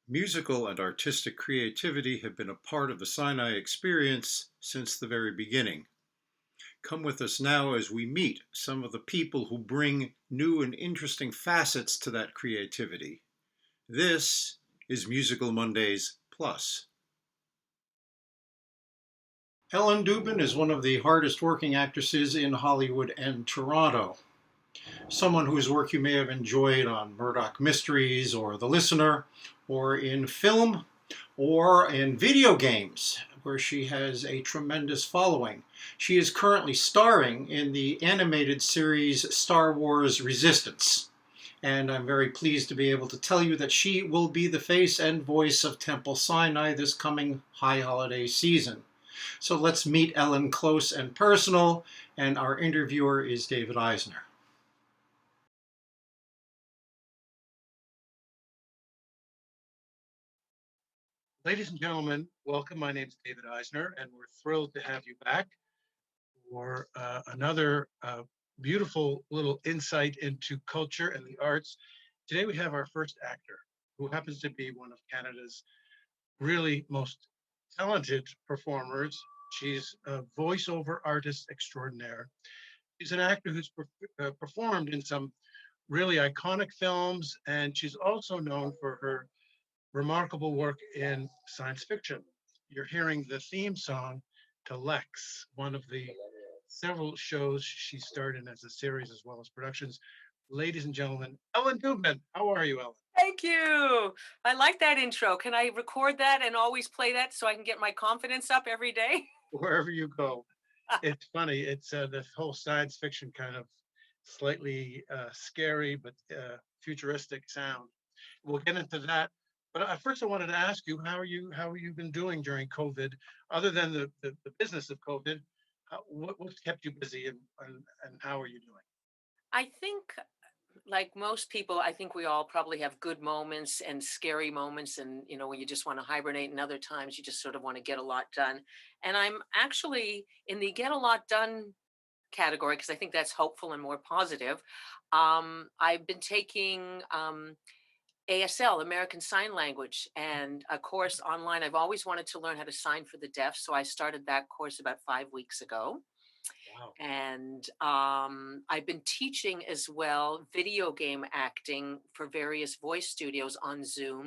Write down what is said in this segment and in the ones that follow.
Musical and artistic creativity have been a part of the Sinai experience since the very beginning. Come with us now as we meet some of the people who bring new and interesting facets to that creativity. This is Musical Mondays Plus. Ellen Dubin is one of the hardest working actresses in Hollywood and Toronto. Someone whose work you may have enjoyed on Murdoch Mysteries or The Listener, or in film, or in video games, where she has a tremendous following. She is currently starring in the animated series Star Wars Resistance. And I'm very pleased to be able to tell you that she will be the face and voice of Temple Sinai this coming high holiday season. So let's meet Ellen close and personal, and our interviewer is David Eisner. Ladies and gentlemen, welcome. My name is David Eisner, and we're thrilled to have you back for another beautiful little insight into culture and the arts. Today we have our first actor, who happens to be one of Canada's really most talented performers. She's a voiceover artist extraordinaire. She's an actor who's performed in some really iconic films, and she's also known for her remarkable work in science fiction. You're hearing the theme song to Lex, one of the several shows she starred in as a series as well as productions. Ladies and gentlemen, Ellen Dubin. How are you, Ellen? Thank you. I like that intro. Can I record that and always play that so I can get my confidence up every day? Wherever you go. It's funny. It's this whole science fiction kind of slightly scary but futuristic sound. We'll get into that. But first, I wanted to ask you, how are you been doing during COVID, other than the business of COVID? What's kept you busy, and how are you doing? I think, like most people, I think we all probably have good moments and scary moments, and when you just want to hibernate, and other times you just sort of want to get a lot done. And I'm actually in the get a lot done category because I think that's hopeful and more positive. I've been taking ASL, American Sign Language, and a course online. I've always wanted to learn how to sign for the deaf, so I started that course about 5 weeks ago. Wow. And I've been teaching as well video game acting for various voice studios on Zoom.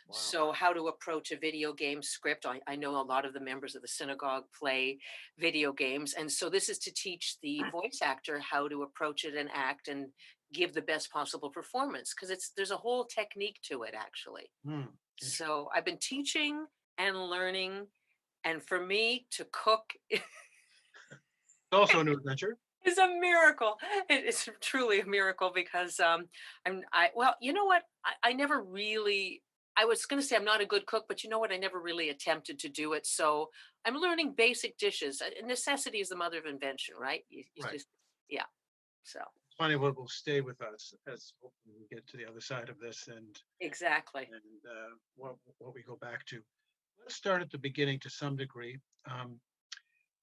Wow. So, how to approach a video game script. I know a lot of the members of the synagogue play video games. And so, this is to teach the voice actor how to approach it and act and give the best possible performance because there's a whole technique to it, actually. Hmm. So, I've been teaching and learning. And for me to cook Also a new adventure. is a miracle. It's truly a miracle because well, you know what? I never really I was going to say I'm not a good cook, but you know what? I never really attempted to do it. So I'm learning basic dishes. Necessity is the mother of invention, right? You Right. just, yeah. So Funny what will stay with us as hopefully we get to the other side of this, and exactly. what we go back to. Let's start at the beginning to some degree. Um,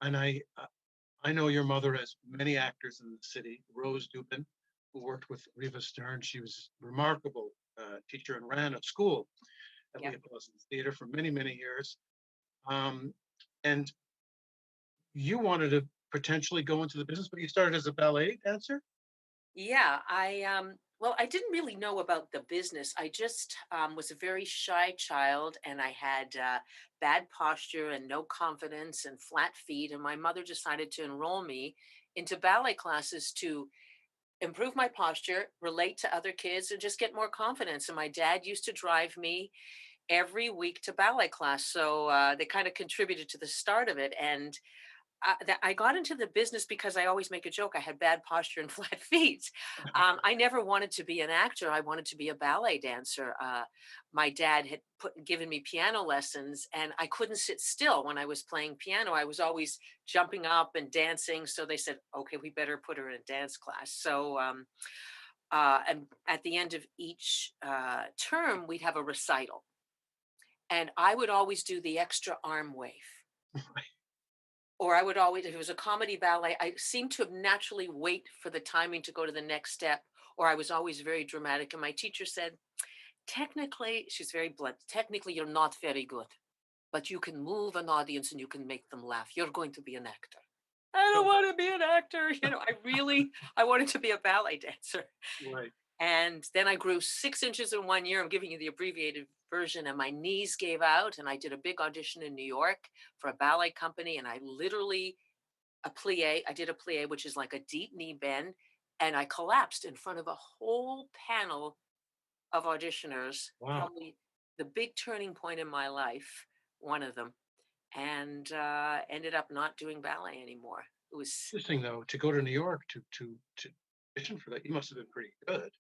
and I know your mother as many actors in the city, Rose Dubin, who worked with Reva Stern. She was a remarkable teacher and ran a school at Yep. Leopold's Theater for many, many years. Um, and you wanted to potentially go into the business, but you started as a ballet dancer. Yeah, well, I didn't really know about the business. I just was a very shy child and I had bad posture and no confidence and flat feet. And my mother decided to enroll me into ballet classes to improve my posture, relate to other kids, and just get more confidence. And my dad used to drive me every week to ballet class. So they kind of contributed to the start of it. And that I got into the business because I always make a joke. I had bad posture and flat feet. I never wanted to be an actor. I wanted to be a ballet dancer. My dad had given me piano lessons, and I couldn't sit still when I was playing piano. I was always jumping up and dancing. So they said, "Okay, we better put her in a dance class." So, and at the end of each term, we'd have a recital, and I would always do the extra arm wave. Or I would always, if it was a comedy ballet, I seemed to naturally wait for the timing to go to the next step, or I was always very dramatic. And my teacher said, Technically, she's very blunt. Technically, you're not very good, but you can move an audience and you can make them laugh. You're going to be an actor. I don't So, want to be an actor. I wanted to be a ballet dancer. right. And then I grew 6 inches in 1 year. I'm giving you the abbreviated version. And my knees gave out. And I did a big audition in New York for a ballet company. And I literally, I did a plie, which is like a deep knee bend. And I collapsed in front of a whole panel of auditioners, Wow. probably the big turning point in my life, one of them, and ended up not doing ballet anymore. It was Interesting though, to go to New York to audition for that, you must have been pretty good.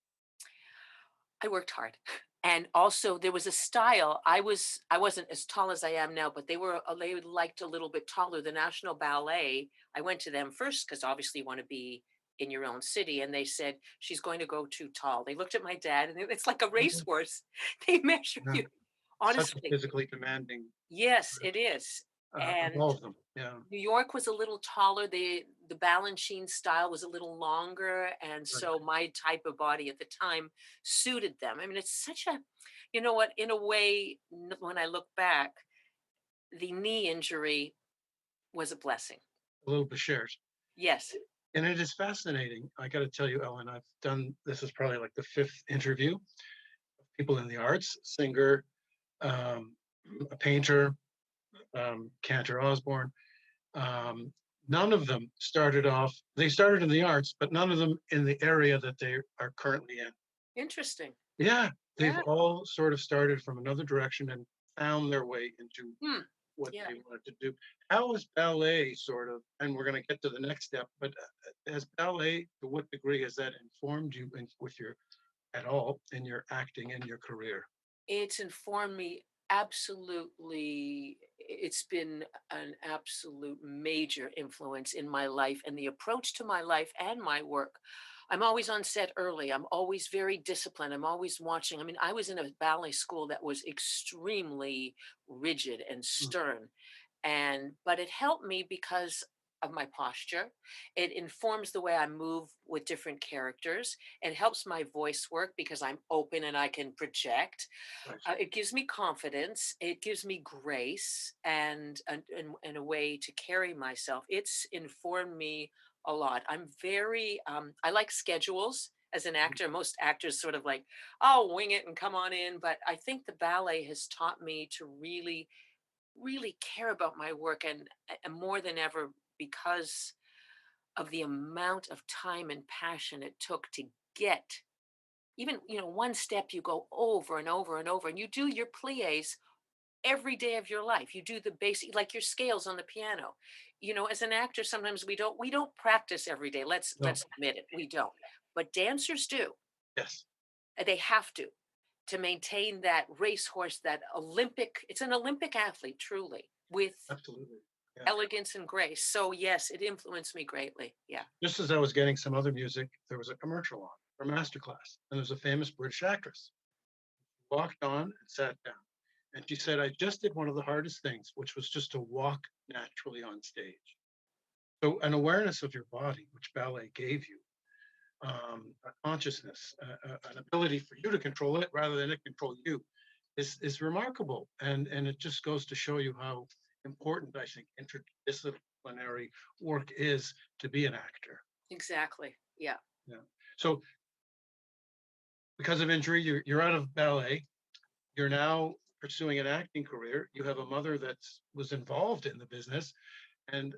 I worked hard. And also there was a style. I wasn't as tall as I am now, but they liked a little bit taller. The National Ballet, I went to them first because obviously you want to be in your own city. And they said, she's going to go too tall. They looked at my dad and it's like a Mhm. racehorse. They measure Yeah. you. Such a Honestly. physically demanding, Yes, it is. of And all of them. Yeah. New York was a little taller. The Balanchine style was a little longer, and Right. so my type of body at the time suited them. I mean, it's such a, you know what? In a way, when I look back, the knee injury was a blessing. A little bit shares. Yes. And it is fascinating. I got to tell you, Ellen, I've done this is probably like the fifth interview. People in the arts, singer, um, a painter, Cantor Osborne. Um, None of them started off. They started in the arts, but none of them in the area that they are currently in. Interesting. Yeah, they've Yeah. all sort of started from another direction and found their way into Hmm. what Yeah. they wanted to do. How is ballet sort of, and we're going to get to the next step, but has ballet, to what degree has that informed you with your, at all, in your acting and your career? It's informed me absolutely. It's been an absolute major influence in my life and the approach to my life and my work. I'm always on set early. I'm always very disciplined. I'm always watching. I mean, I was in a ballet school that was extremely rigid and Mm. stern. But it helped me because of my posture. It informs the way I move with different characters. It helps my voice work because I'm open and I can project. Right. It gives me confidence. It gives me grace and a way to carry myself. It's informed me a lot. I like schedules as an actor. Most actors sort of like, I'll wing it and come on in. But I think the ballet has taught me to really care about my work and more than ever because of the amount of time and passion it took to get even one step you go over and over and over and you do your plies every day of your life. You do the basic, like your scales on the piano. As an actor sometimes we don't practice every day. let's No. let's admit it, we don't, but dancers do. Yes. They have to maintain that racehorse, that Olympic. It's an Olympic athlete, truly, with Absolutely. Yeah. elegance and grace. So yes, it influenced me greatly. Yeah. Just as I was getting some other music, there was a commercial on for Masterclass, and there's a famous British actress walked on and sat down. And she said, I just did one of the hardest things, which was just to walk naturally on stage. So, an awareness of your body, which ballet gave you, a consciousness, an ability for you to control it rather than it control you, is remarkable. And it just goes to show you how important I think interdisciplinary work is to be an actor. Exactly. Yeah. Yeah. So, because of injury, you're out of ballet. You're now pursuing an acting career. You have a mother that was involved in the business, and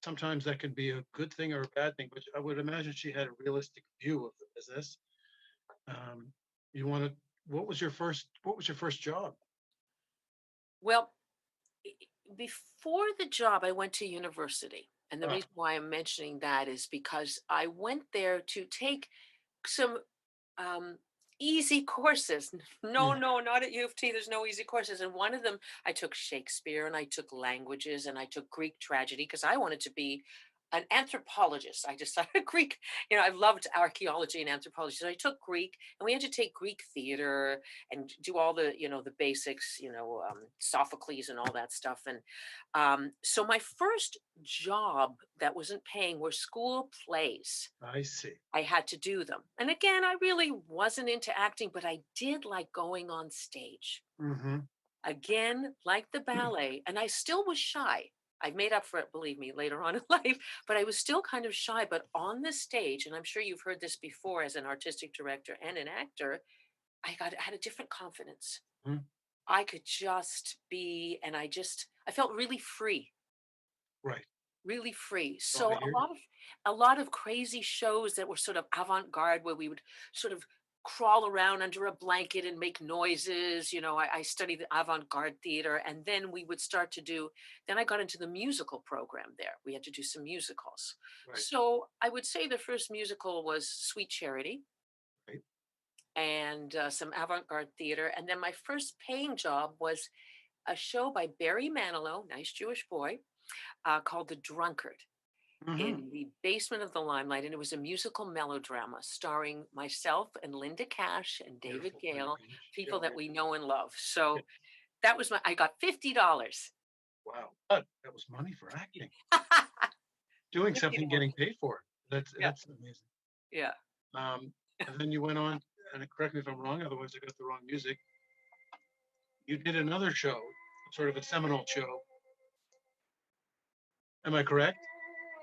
sometimes that can be a good thing or a bad thing. But I would imagine she had a realistic view of the business. Um, you want to? What was your first? What was your first job? Well, before the job, I went to university. And the Ah, reason why I'm mentioning that is because I went there to take some um, easy courses. No, mm, no, not at U of T. There's no easy courses. And one of them, I took Shakespeare and I took languages and I took Greek tragedy because I wanted to be an anthropologist. I decided Greek, I loved archaeology and anthropology. So I took Greek and we had to take Greek theater and do all the, the basics, Sophocles and all that stuff. And so my first job that wasn't paying were school plays. I see. I had to do them. And again, I really wasn't into acting, but I did like going on stage. Mm-hmm. Again, like the ballet, and I still was shy. I've made up for it, believe me, later on in life, but I was still kind of shy. But on the stage, and I'm sure you've heard this before as an artistic director and an actor, I had a different confidence. Mm-hmm. I could just be, and I felt really free, Right. really free. Oh, So I hear you. a lot of crazy shows that were sort of avant-garde where we would sort of crawl around under a blanket and make noises. I studied the avant-garde theater, and then we would start to do, then I got into the musical program there. We had to do some musicals. Right. So I would say the first musical was Sweet Charity Right. and some avant-garde theater. And then my first paying job was a show by Barry Manilow, nice Jewish boy, called The Drunkard Mm-hmm. in the basement of the Limelight, and it was a musical melodrama starring myself and Linda Cash and David Beautiful. Gale, Yeah, people that yeah, we know and love. yeah. So that was I got $50. Wow. But that was money for acting. Doing something, getting paid for it. Yeah, That's amazing. yeah. And then you went on, and correct me if I'm wrong, otherwise I got the wrong music. You did another show, sort of a seminal show. Am I correct?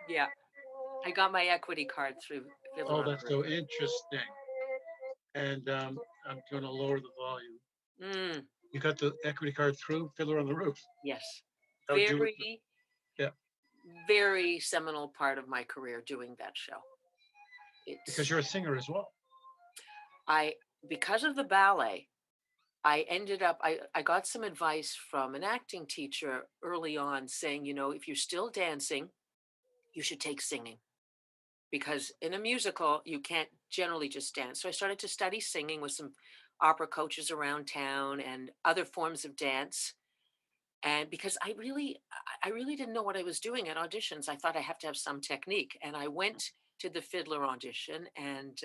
Yeah. I got my equity card through Fiddler Oh, on that's the Roof. so interesting. And I'm going to lower the volume. Mm, You got the equity card through Fiddler on the Roof. yes. How'd you? Very, Yeah, very seminal part of my career doing that show. because It's you're a singer as well. I because of the ballet, I ended up I got some advice from an acting teacher early on saying, if you're still dancing, you should take singing because in a musical, you can't generally just dance. So I started to study singing with some opera coaches around town and other forms of dance. And because I really didn't know what I was doing at auditions, I thought I have to have some technique. And I went to the Fiddler audition and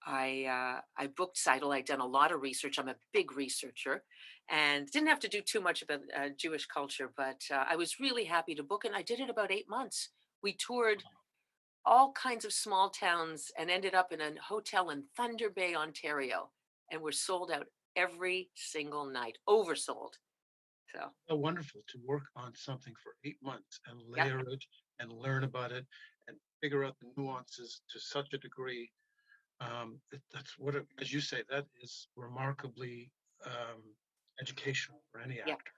I booked Seidel. I'd done a lot of research. I'm a big researcher, and didn't have to do too much about Jewish culture. But I was really happy to book, and I did it about 8 months. We toured all kinds of small towns and ended up in a hotel in Thunder Bay, Ontario, and were sold out every single night, oversold. So So wonderful to work on something for 8 months and yeah, layer it and learn about it and figure out the nuances to such a degree. That's what, as you say, that is remarkably um, educational for any yeah, actor.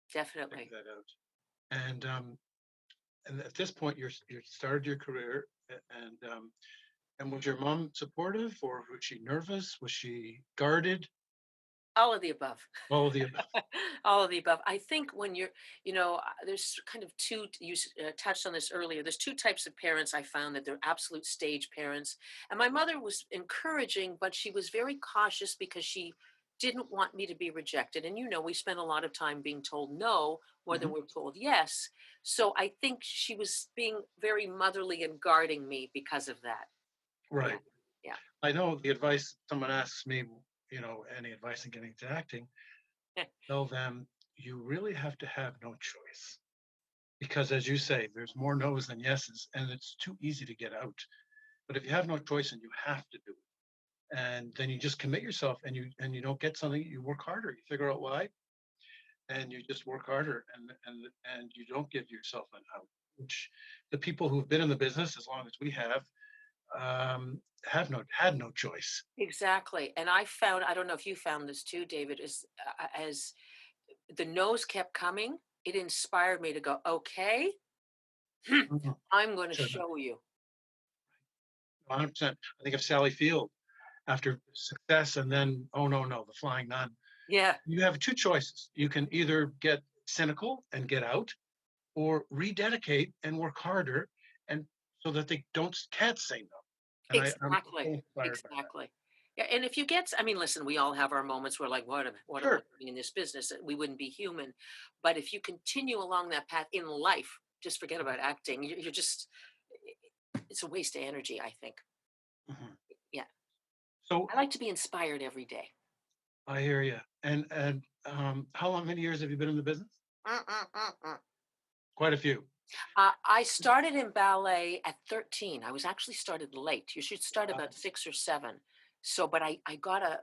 Figure definitely. that out. And at this point, you started your career, and was your mom supportive, or was she nervous? Was she guarded? All of the above. All of the above. All of the above. I think when there's kind of two, touched on this earlier, there's two types of parents I found that they're absolute stage parents. And my mother was encouraging, but she was very cautious because she didn't want me to be rejected. And, we spend a lot of time being told no more than Mhm. we're told yes. So I think she was being very motherly and guarding me because of that. Yeah. Right. Yeah. I know the advice someone asks me, any advice in getting into acting, tell them you really have to have no choice. Because as you say, there's more no's than yeses, and it's too easy to get out. But if you have no choice and you have to do it, and then you just commit yourself and you don't get something, you work harder. You figure out why, and you just work harder and you don't give yourself an out. Which the people who've been in the business as long as we have had no choice. Exactly. And I don't know if you found this too, David, as the no's kept coming, it inspired me to go, okay, Mhm. I'm going to Sure, show you. 100%. I think of Sally Field after success, and then oh no, the Flying Nun. Yeah, You have two choices. You can either get cynical and get out, or rededicate and work harder, and so that they can't say no. And I'm exactly. so inspired by that. Exactly. Yeah. And if you get, I mean, listen, we all have our moments where like, what am I Sure. doing in this business? We wouldn't be human. But if you continue along that path in life, just forget about acting. You're just, it's a waste of energy, I think. Mhm. Yeah. So I like to be inspired every day. I hear you. And how long, many years have you been in the business? Uh, uh, uh, uh. Quite a few. I started in ballet at 13. I was actually started late. You should start Uh, about 6 or 7. So, but I got a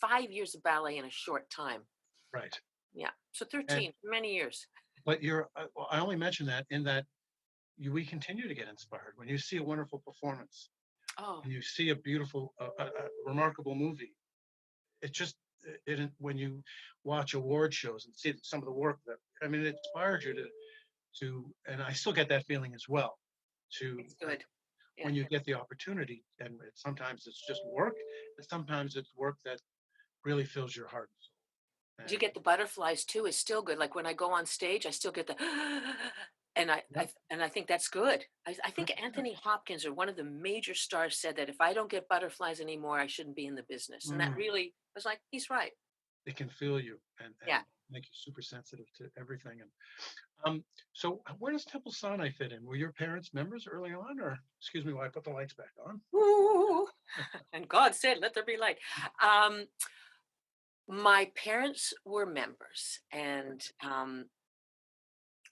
5 years of ballet in a short time. right. Yeah. So And 13, many years. but well, I only mention that in that we continue to get inspired when you see a wonderful performance Oh, and you see a beautiful, a remarkable movie. It just when you watch award shows and see some of the work that I mean, it inspires you to, and I still get that feeling as well. To it's good. Yeah. when you get the opportunity, and sometimes it's just work, and sometimes it's work that really fills your heart and soul. You And get the butterflies too. Is still good. Like when I go on stage, I still get the, and yeah, I think that's good. I good think for you. Anthony Hopkins or one of the major stars said that if I don't get butterflies anymore, I shouldn't be in the business. And that Mm, really was like, he's right. it can feel you and Yeah. make you super sensitive to everything. And so where does Temple Sinai fit in? Were your parents members early on, or excuse me while I put the lights back on? Ooh. And God said, let there be light. Um, my parents were members, and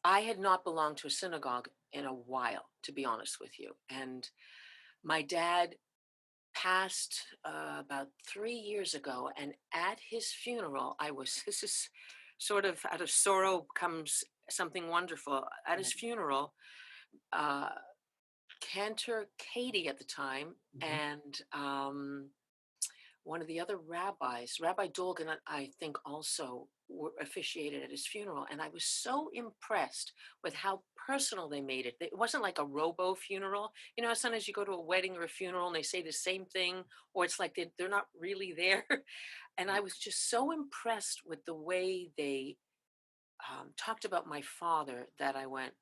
I had not belonged to a synagogue in a while, to be honest with you. And my dad passed about 3 years ago, and at his funeral, I was, this is sort of out of sorrow comes something wonderful. At his funeral, uh, Cantor Katie at the time, Mhm. and one of the other rabbis, Rabbi Dolgan, I think also officiated at his funeral. And I was so impressed with how personal they made it. It wasn't like a robo funeral. You know, sometimes you go to a wedding or a funeral and they say the same thing, or it's like they're not really there. And I was just so impressed with the way they talked about my father that I went,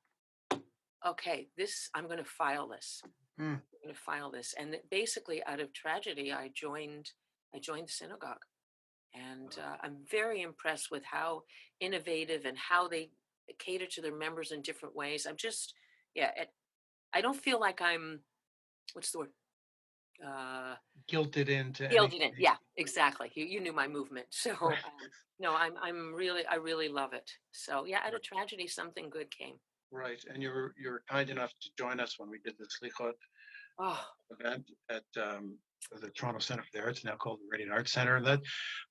okay, I'm going to file this. Mm. I'm going to file this. And basically, out of tragedy, I joined the synagogue, and I'm very impressed with how innovative and how they cater to their members in different ways. I'm just, yeah, I don't feel like I'm, what's the word? Uh, Guilted into Gilded in. anything. Yeah, exactly. You knew my movement. So, no, I'm really, I really love it. So, yeah, out Right. of tragedy, something good came. Right. And you're kind enough to join us when we did the Slichot Oh, event at the Toronto Center for the Arts, now called the Radiant Arts Center. And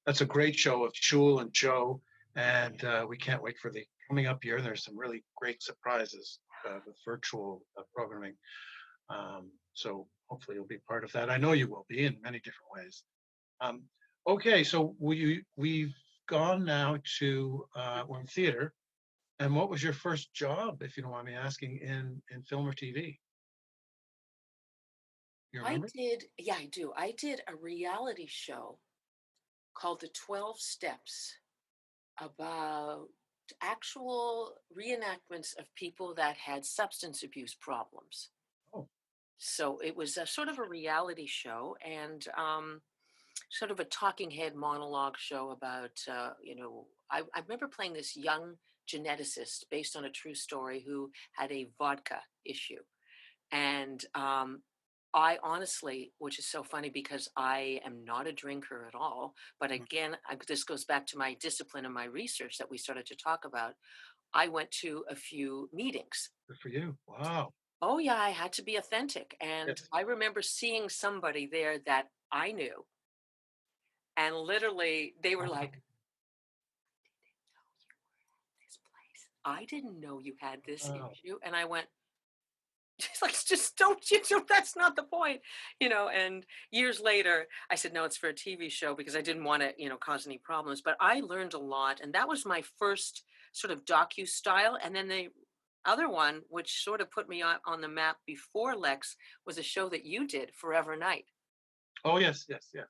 that's a great show of Shul and Joe. And we can't wait for the coming up year. There's some really great surprises with virtual programming. So hopefully you'll be part of that. I know you will be in many different ways. Um, okay, so we've gone now to we're in theater. And what was your first job, if you don't mind me asking, in film or TV? You I remember? did. Yeah, I do. I did a reality show called The 12 Steps about actual reenactments of people that had substance abuse problems. Oh, So it was a sort of a reality show and sort of a talking head monologue show about, I remember playing this young geneticist based on a true story who had a vodka issue. And I honestly, which is so funny because I am not a drinker at all, but mm, again, this goes back to my discipline and my research that we started to talk about. I went to a few meetings. good for you. Wow. Oh, yeah, I had to be authentic. And Yes. I remember seeing somebody there that I knew. And literally, they were like, this place. I didn't know you had this Wow. issue. And I went, she's like, just don't you do, that's not the point, and years later I said, no, it's for a TV show because I didn't want to, cause any problems. But I learned a lot, and that was my first sort of docu style. And then the other one, which sort of put me on the map before Lex, was a show that you did, Forever Night. Oh, yes, yes, yes.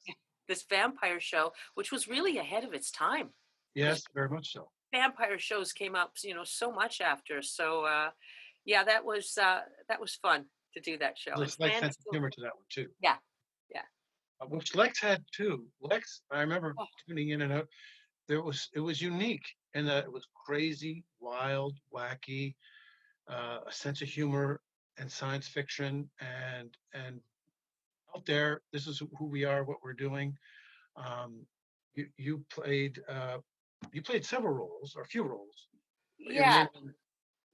This vampire show, which was really ahead of its time because Yes, very much so. vampire shows came up, so much after. So yeah, that was fun to do that show. And There's like Stan sense of still, humor to that one too. yeah, yeah. Which Lex had too. Lex, I remember Oh, tuning in and out. It was unique in that it was crazy, wild, wacky, a sense of humor and science fiction, and out there, this is who we are, what we're doing. Um, you played several roles or a few roles, but your Yeah, main one.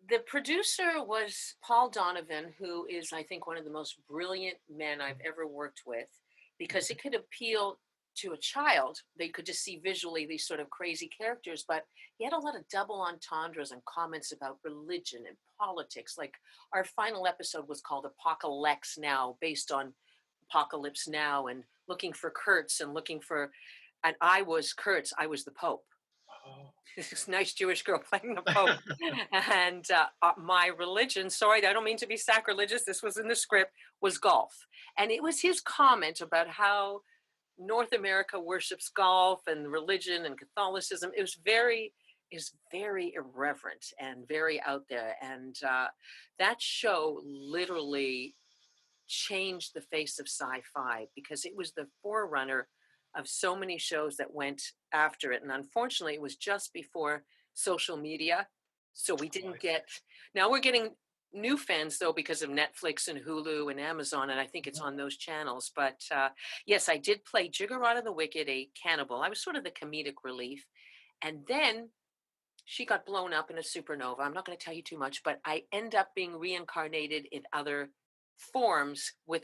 the producer was Paul Donovan, who is, I think, one of the most brilliant men I've ever worked with, because it could appeal to a child. They could just see visually these sort of crazy characters, but he had a lot of double entendres and comments about religion and politics. Like our final episode was called Apocalypse Now, based on Apocalypse Now, and looking for Kurtz and looking for, and I was Kurtz, I was the Pope. Oh, This nice Jewish girl playing the Pope. And my religion, sorry, I don't mean to be sacrilegious, this was in the script, was golf. And it was his comment about how North America worships golf and religion and Catholicism. It was very irreverent and very out there. And that show literally changed the face of sci-fi, because it was the forerunner of so many shows that went after it. And unfortunately, it was just before social media. So we didn't right. get, now we're getting new fans though, because of Netflix and Hulu and Amazon. And I think it's on those channels. But yes, I did play Jiggerada the Wicked, a cannibal. I was sort of the comedic relief. And then she got blown up in a supernova. I'm not going to tell you too much, but I end up being reincarnated in other forms with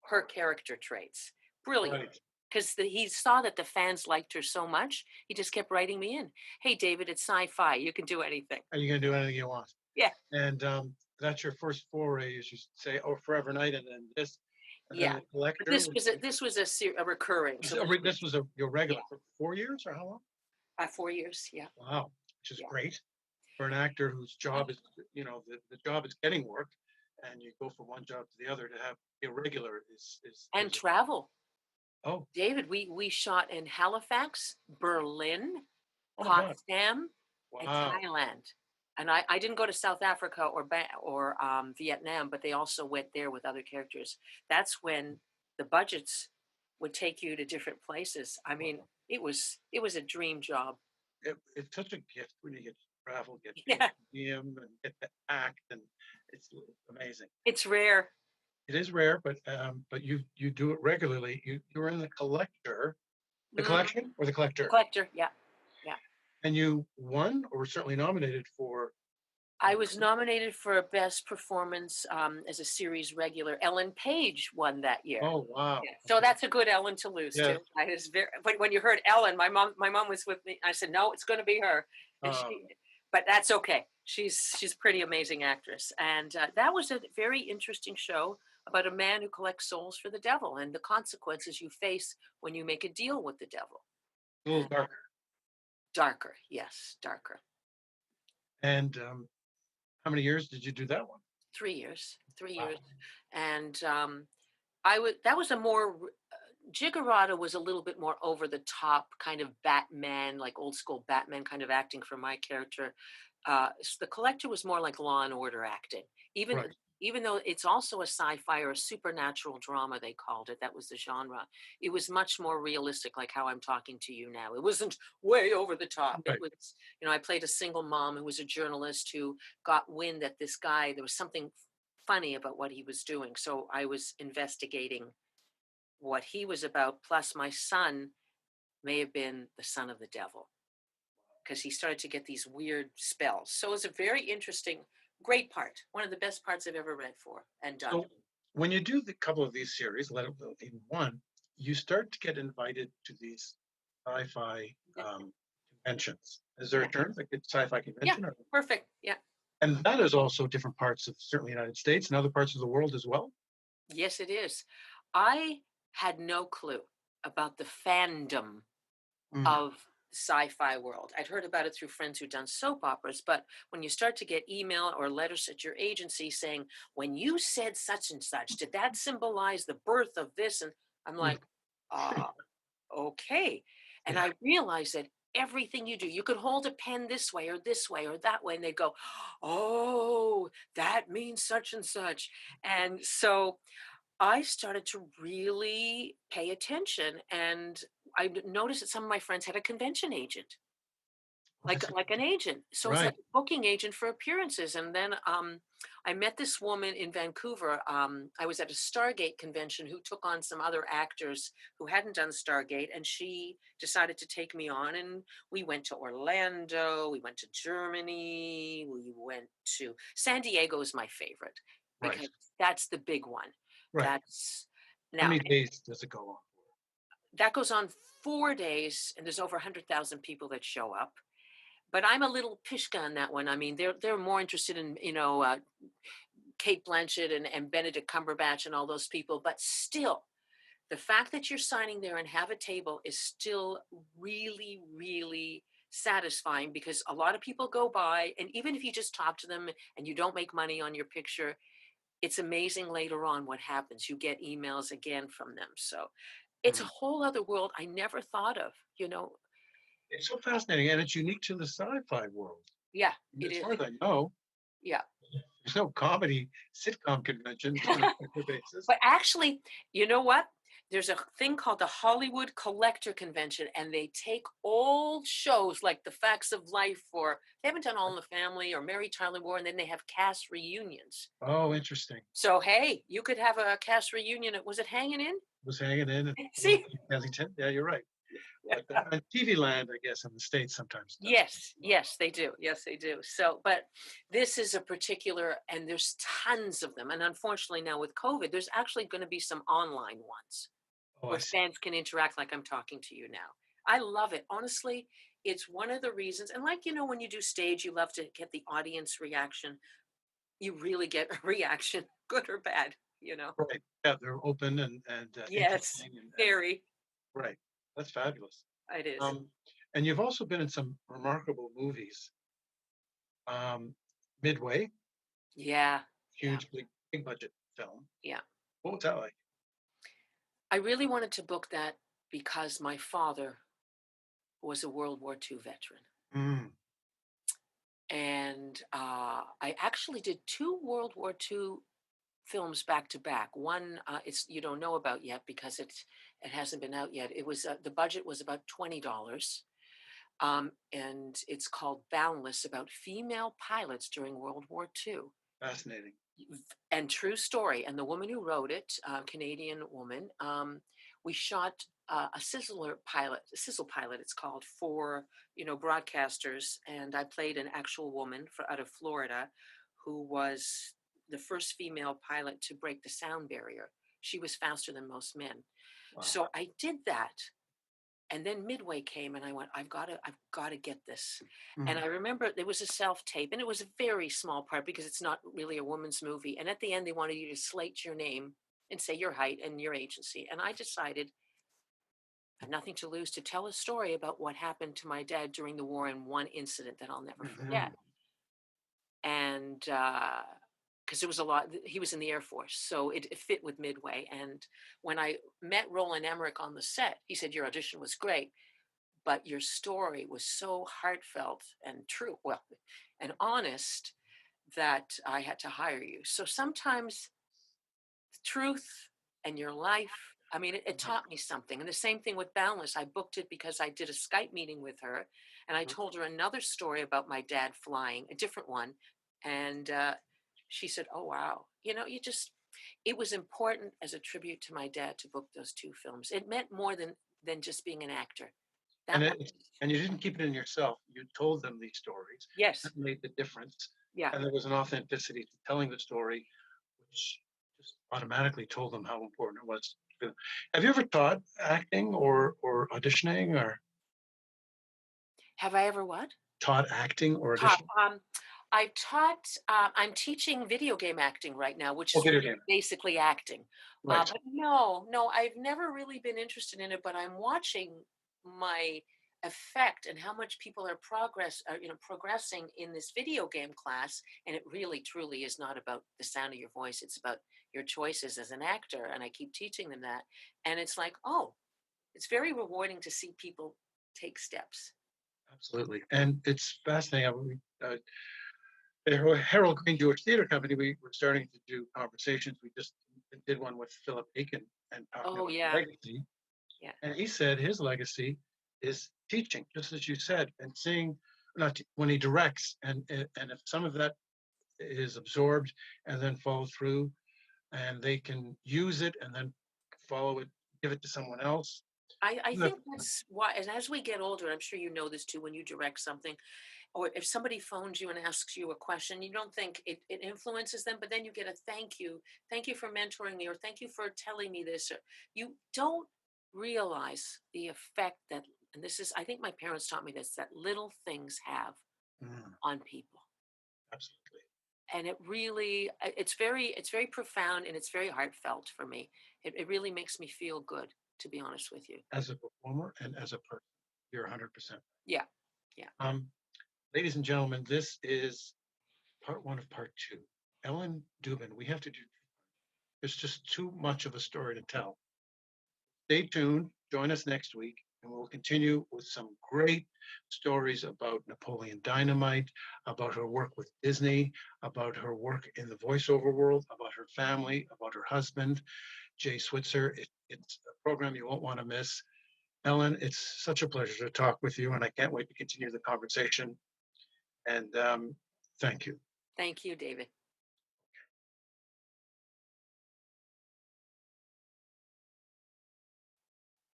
her character traits. Brilliant. Right. Because he saw that the fans liked her so much, he just kept writing me in. Hey, David, it's sci-fi. You can do anything. Are you going to do anything you want? Yeah, And that's your first foray, as you say, oh, Forever Night, and then this, and then yeah. the But Collector. this was a recurring. So This was your yeah, regular for 4 years or how long? 4 years. Yeah, Wow, which is yeah. great for an actor whose job is, the job is getting work, and you go from one job to the other to have irregular And travel. oh, David, we shot in Halifax, Berlin, oh my God, Potsdam, and wow, Thailand. And I didn't go to South Africa or Vietnam, but they also went there with other characters. That's when the budgets would take you to different places. I mean, it was a dream job. it's such a gift when you get to travel, get to be in Yeah, a museum, and get to act, and it's amazing. it's rare. It is rare, but you do it regularly. You're in the Mm, collection or the the collector, collector, yeah, yeah. and you won or were certainly nominated for. I was nominated for a best performance as a series regular. Ellen Page won that year. Oh wow, Yeah. So okay, that's a good Ellen to lose yes, too. I was very, but when you heard Ellen, my mom was with me. I said, no, it's going to be her. And uh, she, but that's okay. She's pretty amazing actress. And that was a very interesting show about a man who collects souls for the devil and the consequences you face when you make a deal with the devil. a little darker. Darker, yes, darker. And how many years did you do that one? 3 years, three Wow. years, and I would. That was a more Jiggerada was a little bit more over the top, kind of Batman, like old school Batman kind of acting for my character. The Collector was more like Law and Order acting, even Right. even though it's also a sci-fi or a supernatural drama. They called it. That was the genre. It was much more realistic, like how I'm talking to you now. It wasn't way over the top. It Right. was, I played a single mom who was a journalist who got wind that this guy, there was something funny about what he was doing. So I was investigating what he was about. Plus, my son may have been the son of the devil because he started to get these weird spells. So it was a very interesting, great part. One of the best parts I've ever read for and done. So when you do the couple of these series, let alone even one, you start to get invited to these sci-fi conventions. Is there a Yeah. term like a sci-fi Yeah. convention? Perfect. Yeah. And that is also different parts of certainly the United States and other parts of the world as well. Yes, it is. I had no clue about the fandom Mm, of sci-fi world. I'd heard about it through friends who'd done soap operas, but when you start to get email or letters at your agency saying, when you said such and such, did that symbolize the birth of this? And I'm mm, like, uh, okay. And yeah. I realized that everything you do, you could hold a pen this way or that way, and they go, oh, that means such and such. And so I started to really pay attention, and noticed that some of my friends had a convention agent. like an agent. So it's Right. like a booking agent for appearances. And then I met this woman in Vancouver. I was at a Stargate convention who took on some other actors who hadn't done Stargate, and she decided to take me on. And we went to Orlando, we went to Germany, we went to San Diego is my favorite Right. because that's the big one. Right. That's How now many days does it go on? that goes on 4 days, and there's over 100,000 people that show up. But I'm a little pishka on that one. I mean, they're more interested in Kate Blanchett and Benedict Cumberbatch and all those people. But still, the fact that you're signing there and have a table is still really, really satisfying because a lot of people go by, and even if you just talk to them and you don't make money on your picture, it's amazing later on what happens. You get emails again from them. So it's a Mhm. whole other world I never thought of. It's so fascinating, and it's unique to the sci-fi world. Yeah, it As is. far as I know, Yeah. there's no comedy sitcom conventions on a regular basis. But actually, you know what? There's a thing called the Hollywood Collector Convention, and they take old shows like The Facts of Life, or they haven't done All in the Family or Mary Tyler Moore, and then they have cast reunions. Oh, interesting. So hey, you could have a cast reunion. Was it Hanging In? Was hanging in at See? Kensington. Yeah, you're right. But on TV land, I guess, in the States sometimes does. Yes, yes, they do. Yes, they do. So, but this is a particular, and there's tons of them. And unfortunately, now with COVID, there's actually going to be some online ones Oh, I where see. fans can interact like I'm talking to you now. I love it. Honestly, it's one of the reasons. And like, when you do stage, you love to get the audience reaction. You really get a reaction, good or bad. Right. Yeah, they're open and Yes, interesting and very. right. That's fabulous. It is. Um, and you've also been in some remarkable movies. Um, Midway, Yeah. Yeah. huge, big budget film. Yeah. What was that like? I really wanted to book that because my father was a World War II veteran. Mm, And I actually did two World War II films back to back. One it's you don't know about yet because it hasn't been out yet. It was the budget was about $20, and it's called Boundless, about female pilots during World War II. fascinating. And true story. And the woman who wrote it, Canadian woman, we shot a sizzle pilot, it's called, for broadcasters, and I played an actual woman out of Florida who was the first female pilot to break the sound barrier. She was faster than most men. Wow. So I did that, and then Midway came, and I went, I've got to get this. And Mm, I remember there was a self tape, and it was a very small part because it's not really a woman's movie. And at the end, they wanted you to slate your name and say your height and your agency. And I decided I had nothing to lose to tell a story about what happened to my dad during the war in one incident that I'll never forget. mhm. And because there was a lot, he was in the Air Force, so it fit with Midway. And when I met Roland Emmerich on the set, he said, "Your audition was great, but your story was so heartfelt and true, well, and honest, that I had to hire you." So sometimes truth and your life, I mean, it taught me something. And the same thing with Boundless. I booked it because I did a Skype meeting with her, and I told her another story about my dad flying, a different one. And she said, "Oh, wow. It was important as a tribute to my dad to book those two films. It meant more than just being an actor. And That one, and you didn't keep it in yourself. You told them these stories. yes, That made the difference. yeah. And there was an authenticity to telling the story, which just automatically told them how important it was. to them. Have you ever taught acting or auditioning or Have I ever what? taught acting or Taught. auditioning? I taught. I'm teaching video game acting right now, which Oh, is video really game. basically acting. Right. But no, I've never really been interested in it. But I'm watching my effect and how much people are progressing in this video game class, and it really, truly is not about the sound of your voice. It's about your choices as an actor, and I keep teaching them that. And it's like, oh, it's very rewarding to see people take steps. Absolutely. And it's fascinating. At Harold Green Jewish Theater Company, we were starting to do conversations. We just did one with Philip Aiken and talking Oh about yeah, legacy. yeah. And he said his legacy is teaching, just as you said, and seeing not when he directs, and if some of that is absorbed and then follow through, and they can use it and then follow it, give it to someone else. I That- think that's why, and as we get older, I'm sure you know this too, when you direct something, or if somebody phones you and asks you a question, you don't think it influences them, but then you get a thank you for mentoring me, or thank you for telling me this. Or you don't realize the effect that, and this is, I think my parents taught me this, that little things have Mm, on people. absolutely. And it really, it's very profound and it's very heartfelt for me. It really makes me feel good, to be honest with you. As a performer and as a person, you're 100%. Yeah. Yeah. Um, ladies and gentlemen, this is part one of part two. Ellen Dubin, we have to do. There's just too much of a story to tell. Stay tuned. Join us next week, and we'll continue with some great stories about Napoleon Dynamite, about her work with Disney, about her work in the voiceover world, about her family, about her husband, Jay Switzer. It's a program you won't want to miss. Ellen, it's such a pleasure to talk with you, and I can't wait to continue the conversation. And thank you. Thank you, David.